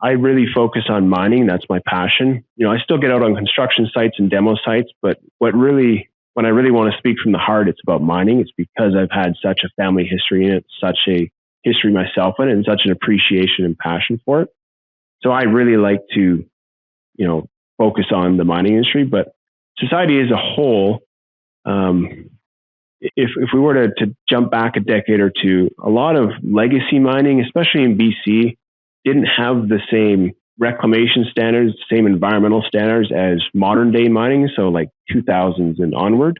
I really focus on mining. That's my passion. I still get out on construction sites and demo sites, but when I really want to speak from the heart, it's about mining. It's because I've had such a family history in it, such a history myself in it, and such an appreciation and passion for it. So I really like to, focus on the mining industry, but society as a whole, if we were to jump back a decade or two, a lot of legacy mining, especially in BC, didn't have the same reclamation standards, same environmental standards as modern day mining. So like 2000s and onward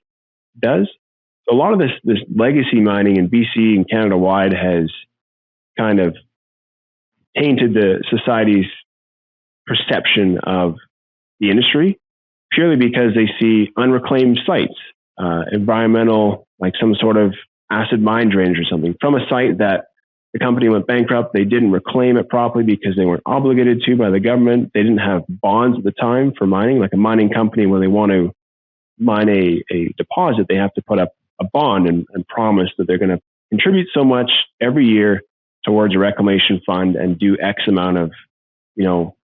does. So a lot of this legacy mining in BC and Canada wide has kind of tainted the society's perception of the industry purely because they see unreclaimed sites, environmental, like some sort of acid mine drainage or something from a site that the company went bankrupt. They didn't reclaim it properly because they weren't obligated to by the government. They didn't have bonds at the time for mining. Like a mining company, when they want to mine a deposit, they have to put up a bond and promise that they're going to contribute so much every year towards a reclamation fund and do X amount of,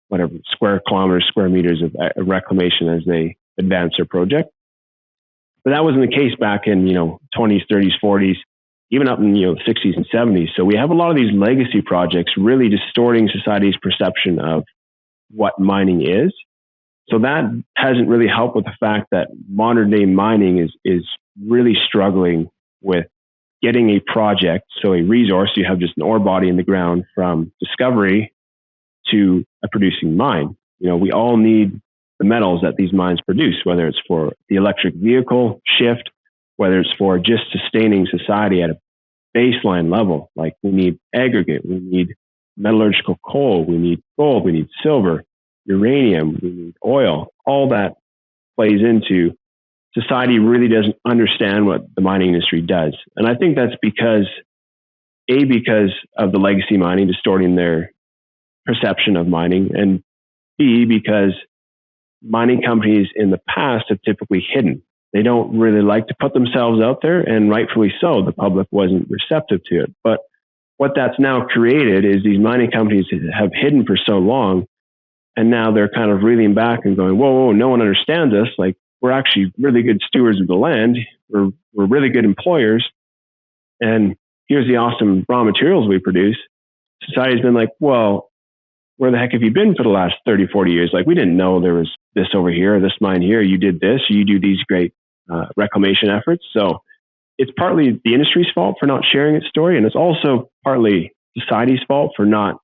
whatever, square kilometers, square meters of reclamation as they advance their project. But that wasn't the case back in, 20s, 30s, 40s, even up in, 60s and 70s. So we have a lot of these legacy projects really distorting society's perception of what mining is. So that hasn't really helped with the fact that modern day mining is really struggling with getting a project, so a resource, you have just an ore body in the ground from discovery to a producing mine. We all need the metals that these mines produce, whether it's for the electric vehicle shift, whether it's for just sustaining society at a baseline level. Like we need aggregate, we need metallurgical coal, we need gold, we need silver, uranium, we need oil. All that plays into society really doesn't understand what the mining industry does. And I think that's because of the legacy mining distorting their perception of mining, and B, because mining companies in the past have typically hidden. They don't really like to put themselves out there, and rightfully so. The public wasn't receptive to it. But what that's now created is these mining companies have hidden for so long, and now they're kind of reeling back and going, whoa, no one understands us. Like, we're actually really good stewards of the land. We're really good employers. And here's the awesome raw materials we produce. Society's been like, well, where the heck have you been for the last 30, 40 years? Like, we didn't know there was this over here, this mine here. You did this, you do these great reclamation efforts. So it's partly the industry's fault for not sharing its story. And it's also partly society's fault for not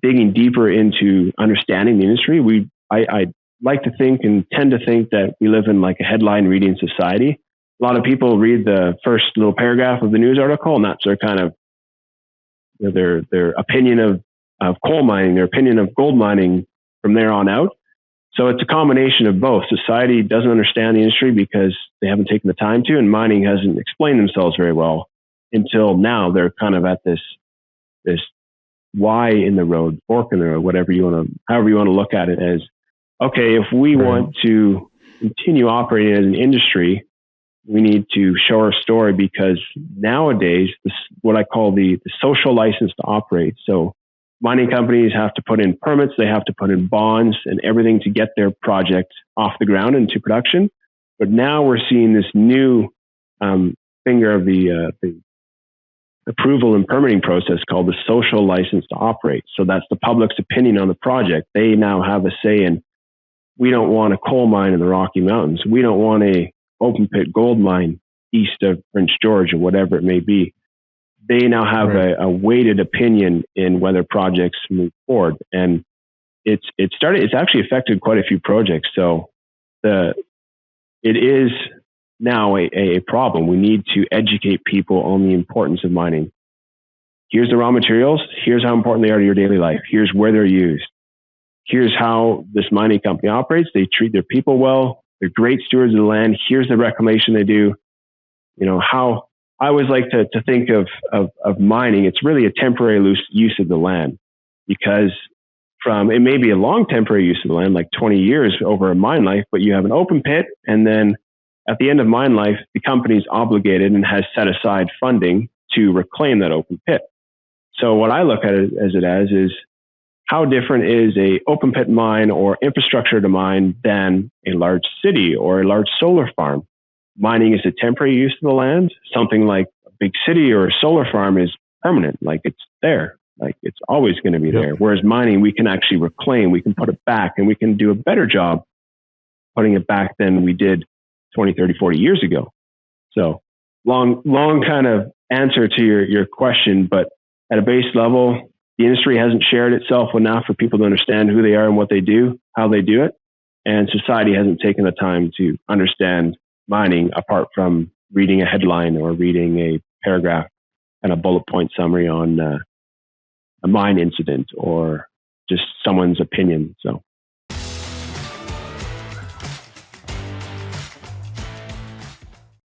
digging deeper into understanding the industry. I like to think and tend to think that we live in like a headline reading society. A lot of people read the first little paragraph of the news article, and that's their kind of their opinion of coal mining, their opinion of gold mining from there on out. So it's a combination of both. Society doesn't understand the industry because they haven't taken the time to, and mining hasn't explained themselves very well until now. They're kind of at this Y in the road, fork in the road, however you want to look at it as. Okay, if we want to continue operating as an industry, we need to show our story, because nowadays, what I call the social license to operate. So mining companies have to put in permits, they have to put in bonds and everything to get their project off the ground into production. But now we're seeing this new finger of the approval and permitting process called the social license to operate. So that's the public's opinion on the project. They now have a say in, we don't want a coal mine in the Rocky Mountains. We don't want a open pit gold mine east of Prince George or whatever it may be. They now have a weighted opinion in whether projects move forward. And it's actually affected quite a few projects. So it is now a problem. We need to educate people on the importance of mining. Here's the raw materials. Here's how important they are to your daily life. Here's where they're used. Here's how this mining company operates. They treat their people well. They're great stewards of the land. Here's the reclamation they do. How I always like to think of mining. It's really a temporary use of the land, because it may be a long temporary use of the land, like 20 years over a mine life, but you have an open pit, and then at the end of mine life, the company's obligated and has set aside funding to reclaim that open pit. So what I look at it as is, how different is a open pit mine or infrastructure to mine than a large city or a large solar farm? Mining is a temporary use of the land. Something like a big city or a solar farm is permanent, like it's there, like it's always going to be there. Whereas mining, we can actually reclaim, we can put it back, and we can do a better job putting it back than we did 20, 30, 40 years ago. So long kind of answer to your question, but at a base level, the industry hasn't shared itself enough for people to understand who they are and what they do, how they do it. And society hasn't taken the time to understand mining apart from reading a headline or reading a paragraph and a bullet point summary on a mine incident or just someone's opinion. So